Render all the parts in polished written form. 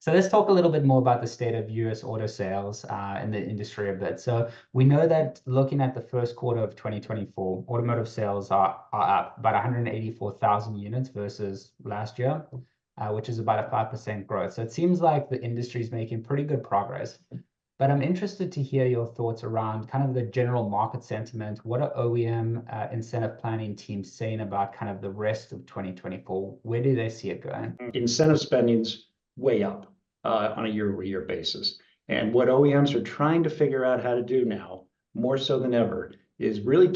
So let's talk a little bit more about the state of US auto sales in the industry a bit. So we know that looking at the first quarter of 2024, automotive sales are up about 184,000 units versus last year, which is about a 5% growth. So it seems like the industry is making pretty good progress. But I'm interested to hear your thoughts around kind of the general market sentiment. What are OEM incentive planning teams saying about kind of the rest of 2024? Where do they see it going? Incentive spending's way up on a year-over-year basis. And what OEMs are trying to figure out how to do now, more so than ever, is really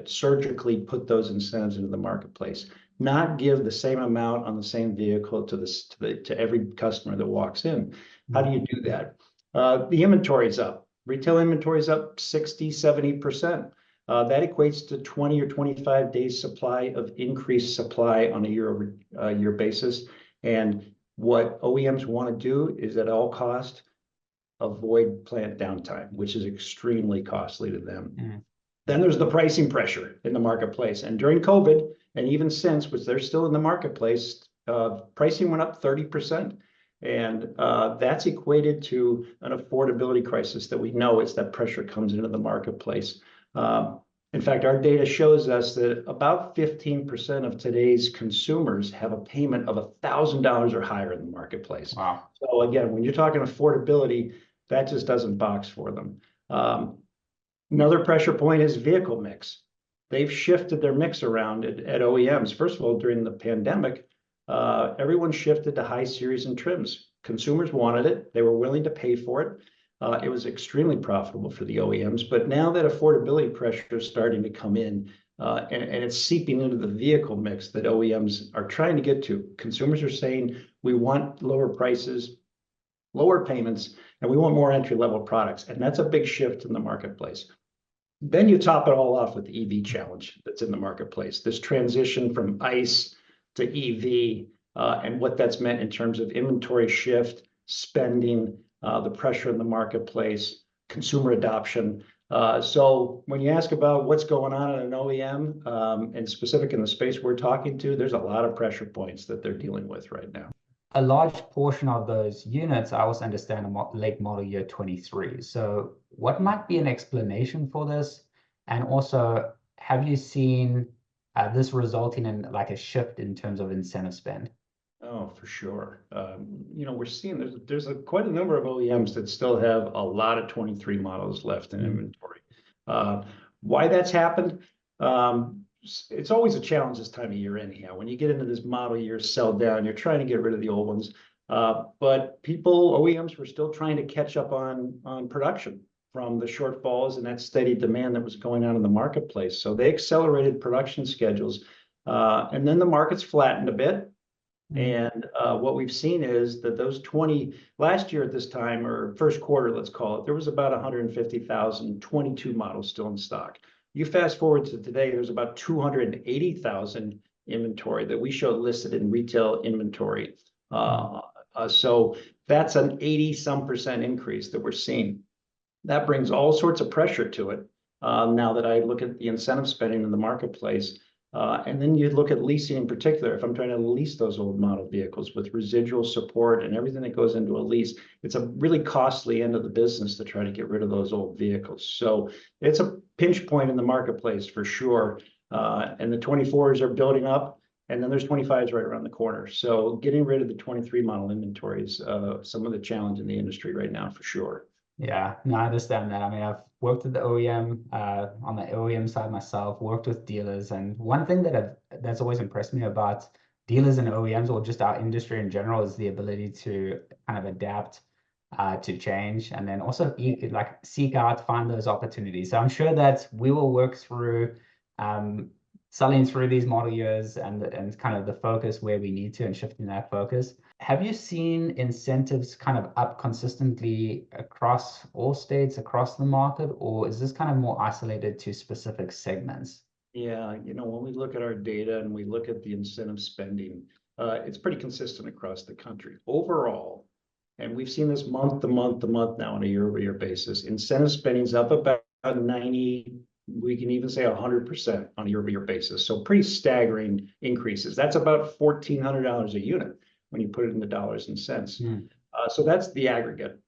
surgically put those incentives into the marketplace. Not give the same amount on the same vehicle to every customer that walks in. How do you do that? The inventory is up. Retail inventory is up 60, 70%. That equates to 20 or 25 days supply of increased supply on a year-over-year basis. And what OEMs want to do is at all cost avoid plant downtime, which is extremely costly to them. Then there's the pricing pressure in the marketplace. And during COVID, and even since, which they're still in the marketplace, pricing went up 30%. And that's equated to an affordability crisis that we know as that pressure comes into the marketplace. In fact, our data shows us that about 15% of today's consumers have a payment of $1,000 or higher in the marketplace. Wow. So again, when you're talking affordability, that just doesn't box for them. Another pressure point is vehicle mix. They've shifted their mix around at OEMs. First of all, during the pandemic, everyone shifted to high series and trims. Consumers wanted it. They were willing to pay for it. It was extremely profitable for the OEMs. But now that affordability pressure is starting to come in, and it's seeping into the vehicle mix that OEMs are trying to get to. Consumers are saying, we want lower prices, lower payments, and we want more entry-level products. And that's a big shift in the marketplace. Then you top it all off with the EV challenge that's in the marketplace. This transition from ICE to EV and what that's meant in terms of inventory shift, spending, the pressure in the marketplace, consumer adoption. So when you ask about what's going on at an OEM, and specific in the space we're talking to, there's a lot of pressure points that they're dealing with right now. A large portion of those units, I also understand, are late model year 23. So what might be an explanation for this? And also, have you seen this resulting in like a shift in terms of incentive spend? Oh, for sure. We're seeing there's quite a number of OEMs that still have a lot of 23 models left in inventory. Why that's happened? It's always a challenge this time of year anyhow. When you get into this model year sell down, you're trying to get rid of the old ones. But OEMs were still trying to catch up on production from the shortfalls and that steady demand that was going on in the marketplace. So they accelerated production schedules. And then the market's flattened a bit. And what we've seen is that those 20 last year at this time, or first quarter, let's call it, there was about 150,000 22 models still in stock. You fast forward to today, there's about 280,000 inventory that we show listed in retail inventory. So that's an 80-some% increase that we're seeing. That brings all sorts of pressure to it. Now that I look at the incentive spending in the marketplace, and then you look at leasing in particular. If I'm trying to lease those old model vehicles with residual support and everything that goes into a lease, it's a really costly end of the business to try to get rid of those old vehicles. So it's a pinch point in the marketplace for sure. And the 24s are building up, and then there's 25s right around the corner. So getting rid of the 23 model inventory is some of the challenge in the industry right now for sure. Yeah, no, I understand that. I mean, I've worked with the OEM on the OEM side myself, worked with dealers, and one thing that's always impressed me about dealers and OEMs, or just our industry in general, is the ability to kind of adapt to change, and then also seek out, find those opportunities. So I'm sure that we will work through selling through these model years and kind of the focus where we need to and shifting that focus. Have you seen incentives kind of up consistently across all states, across the market, or is this kind of more isolated to specific segments? Yeah, when we look at our data and we look at the incentive spending, it's pretty consistent across the country overall. And we've seen this month to month to month now on a year-over-year basis. Incentive spending is up about 90, we can even say 100% on a year-over-year basis. So pretty staggering increases. That's about $1,400 a unit when you put it into dollars and cents. So that's the aggregate.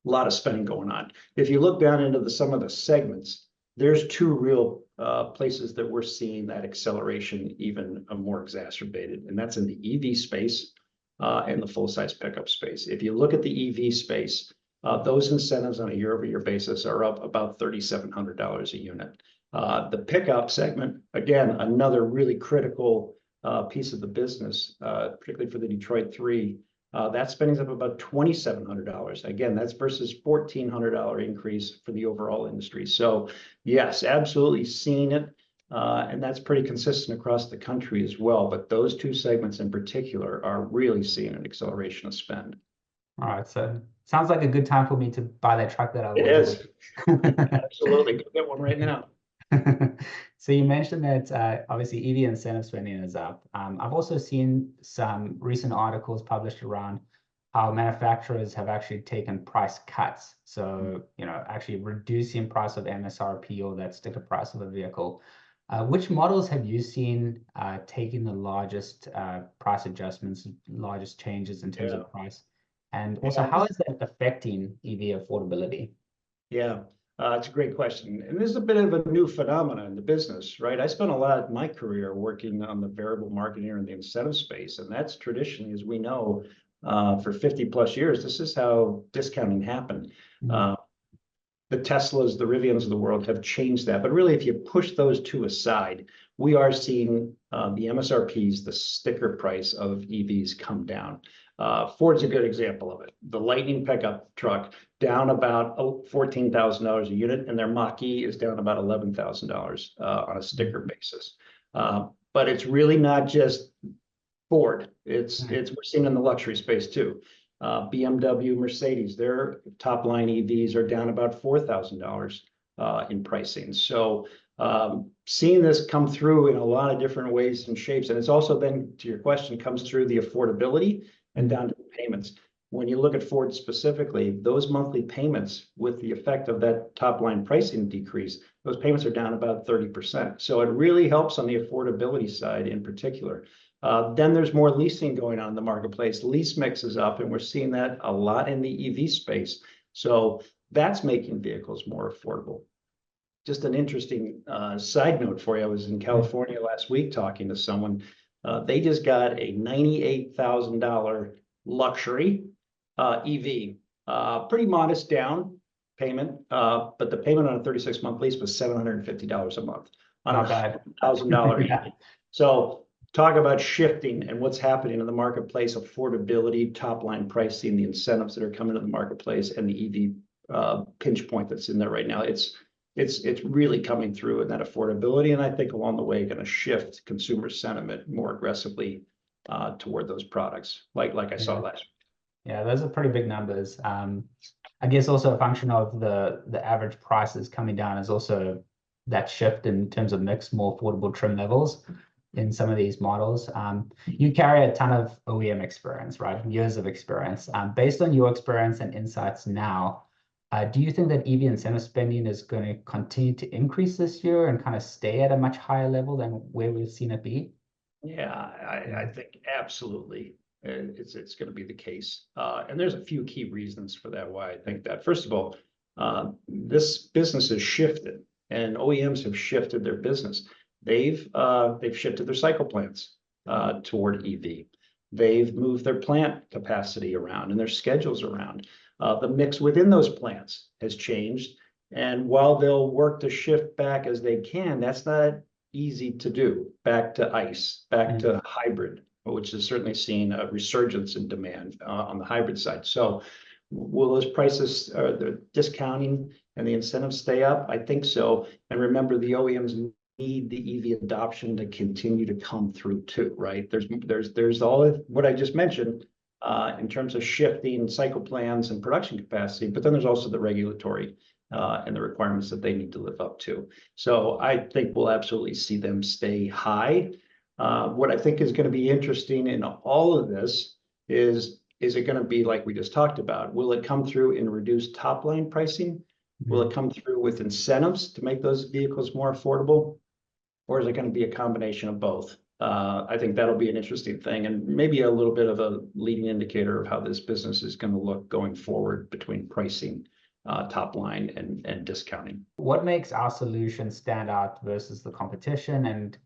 A lot of spending going on. If you look down into some of the segments, there's two real places that we're seeing that acceleration even more exacerbated, and that's in the EV space and the full-size pickup space. If you look at the EV space, those incentives on a year-over-year basis are up about $3,700 a unit. The pickup segment, again, another really critical piece of the business, particularly for the Detroit 3. That spending's up about $2,700. Again, that's versus $1,400 increase for the overall industry. So yes, absolutely seeing it. And that's pretty consistent across the country as well. But those two segments in particular are really seeing an acceleration of spend. All right, so sounds like a good time for me to buy that truck that I It was is. Absolutely. Go get one right now. So you mentioned that obviously EV incentive spending is up. I've also seen some recent articles published around how manufacturers have actually taken price cuts. So, actually reducing price of MSRP or that sticker price of a vehicle. Which models have you seen taking the largest price adjustments, largest changes in terms of price? And also, how is that affecting EV affordability? Yeah, it's a great question. And this is a bit of a new phenomenon in the business, right? I spent a lot of my career working on the variable marketing and the incentive space. And that's traditionally, as we know, for 50 plus years, this is how discounting happened. The Teslas, the Rivians of the world have changed that. But really, if you push those two aside, we are seeing the MSRPs, the sticker price of EVs come down. Ford's a good example of it. The Lightning pickup truck down about $14,000 a unit, and their Mach-E is down about $11,000 on a sticker basis. But it's really not just Ford. We're seeing in the luxury space too. BMW, Mercedes, their top line EVs are down about $4,000 in pricing. So seeing this come through in a lot of different ways and shapes, and it's also then, to your question, comes through the affordability and down to the payments. When you look at Ford specifically, those monthly payments with the effect of that top line pricing decrease, those payments are down about 30%. So it really helps on the affordability side in particular. Then there's more leasing going on in the marketplace. Lease mix is up, and we're seeing that a lot in the EV space. So that's making vehicles more affordable. Just an interesting side note for you. I was in California last week talking to someone. They just got a $98,000 luxury EV. Pretty modest down payment, but the payment on a 36-month lease was $750 a month on a $1,000 EV. So talk about shifting and what's happening in the marketplace, affordability, top line pricing, the incentives that are coming to the marketplace, and the EV pinch point that's in there right now. It's really coming through in that affordability, and I think along the way going to shift consumer sentiment more aggressively toward those products, like I saw last week. Yeah, those are pretty big numbers. I guess also a function of the average prices coming down is also that shift in terms of mix, more affordable trim levels in some of these models. You carry a ton of OEM experience, right? Years of experience. Based on your experience and insights now, do you think that EV incentive spending is going to continue to increase this year and kind of stay at a much higher level than where we've seen it be? Yeah, I think absolutely it's going to be the case. And there's a few key reasons for that, why I think that. First of all, this business has shifted, and OEMs have shifted their business. They've shifted their cycle plans toward EV. They've moved their plant capacity around and their schedules around. The mix within those plants has changed. And while they'll work to shift back as they can, that's not easy to do. Back to ICE, back to hybrid, which has certainly seen a resurgence in demand on the hybrid side. So will those prices, the discounting and the incentives stay up? I think so. And remember, the OEMs need the EV adoption to continue to come through too, right? There's all of what I just mentioned in terms of shifting cycle plans and production capacity, but then there's also the regulatory and the requirements that they need to live up to. So I think we'll absolutely see them stay high. What I think is going to be interesting in all of this is it going to be like we just talked about? Will it come through in reduced top line pricing? Will it come through with incentives to make those vehicles more affordable? Or is it going to be a combination of both? I think that'll be an interesting thing and maybe a little bit of a leading indicator of how this business is going to look going forward between pricing, top line and discounting. What makes our solution stand out versus the competition, and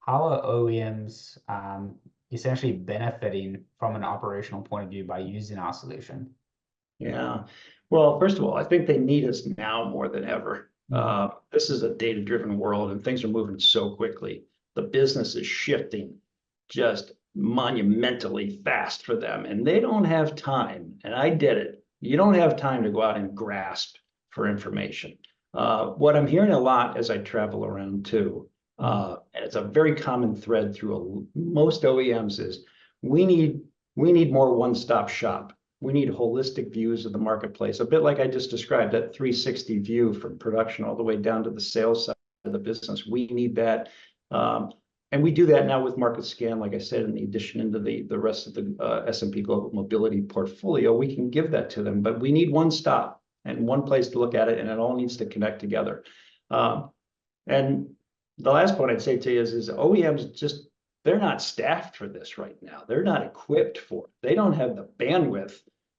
how are OEMs essentially benefiting from an operational point of view by using our solution? Yeah. Well, first of all, I think they need us now more than ever. This is a data-driven world and things are moving so quickly. The business is shifting just monumentally fast for them, and they don't have time. And I did it. You don't have time to go out and grasp for information. What I'm hearing a lot as I travel around too, and it's a very common thread through most OEMs, is we need more one-stop shop. We need holistic views of the marketplace, a bit like I just described, that 360 view from production all the way down to the sales side of the business. We need that. And we do that now with Market Scan, like I said, in the addition into the rest of the S&P Global Mobility portfolio, we can give that to them, but we need one stop and one place to look at it, and it all needs to connect together. And the last point I'd say to you is OEMs just, they're not staffed for this right now. They're not equipped for it. They don't have the bandwidth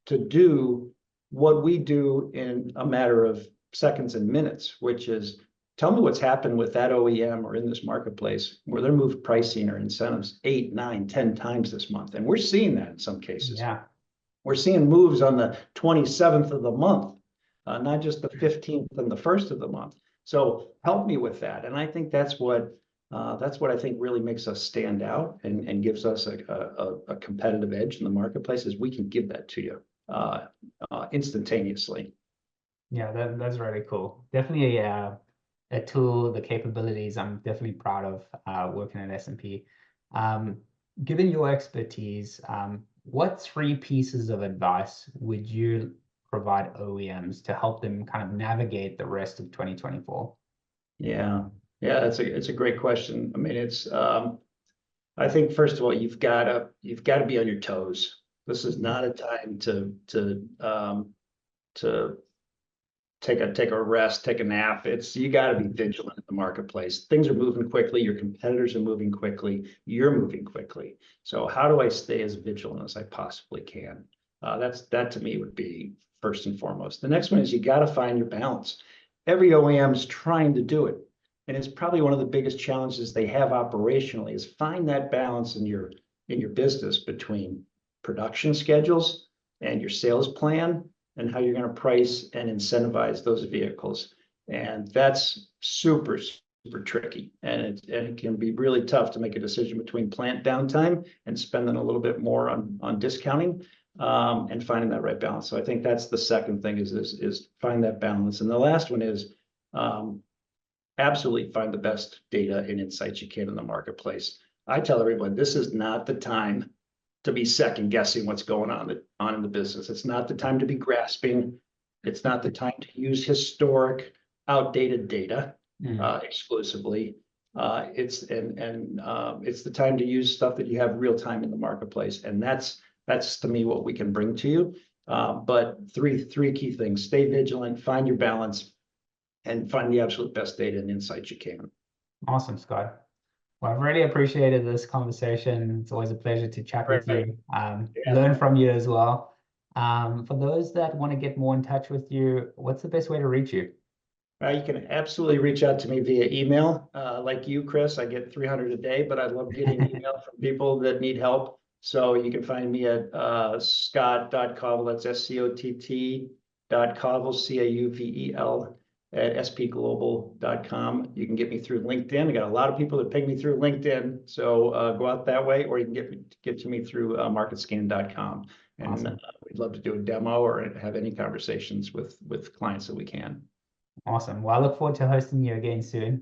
to do what we do in a matter of seconds and minutes, which is tell me what's happened with that OEM or in this marketplace where they're moved pricing or incentives 8, 9, 10 times this month. And we're seeing that in some cases. Yeah. We're seeing moves on the 27th of the month, not just the 15th and the 1st of the month. So help me with that. And I think that's what I think really makes us stand out and gives us a competitive edge in the marketplace, is we can give that to you instantaneously. Yeah, that's really cool. Definitely a tool, the capabilities I'm definitely proud of working at S&P. Given your expertise, what 3 pieces of advice would you provide OEMs to help them kind of navigate the rest of 2024? Yeah, it's a great question. I mean, it's I think first of all, you've got to be on your toes. This is not a time to take a rest, take a nap. You got to be vigilant in the marketplace. Things are moving quickly. Your competitors are moving quickly. You're moving quickly. So how do I stay as vigilant as I possibly can? That to me would be first and foremost. The next one is you got to find your balance. Every OEM is trying to do it. And it's probably one of the biggest challenges they have operationally, is find that balance in your business between production schedules and your sales plan and how you're going to price and incentivize those vehicles. And that's super, super tricky. And it can be really tough to make a decision between plant downtime and spending a little bit more on discounting and finding that right balance. So I think that's the second thing, is find that balance. And the last one is absolutely find the best data and insights you can in the marketplace. I tell everyone, this is not the time to be second guessing what's going on in the business. It's not the time to be grasping. It's not the time to use historic, outdated data exclusively. It's the time to use stuff that you have real time in the marketplace, and that's to me what we can bring to you. But three key things: stay vigilant, find your balance, and find the absolute best data and insights you can. Awesome, Scott. Well, I've really appreciated this conversation. It's always a pleasure to chat with you, learn from you as well. For those that want to get more in touch with you, what's the best way to reach you? You can absolutely reach out to me via email. Like you, Chris, I get 300 a day, but I love getting email from people that need help. So you can find me at scott.cauvel, that's SCOTT.cauvel, CAUVEL, at spglobal.com. You can get me through LinkedIn. I got a lot of people that ping me through LinkedIn. So go out that way, or you can get to me through marketscan.com. And Awesome. we'd love to do a demo or have any conversations with clients that we can. Awesome. Well, I look forward to hosting you again soon.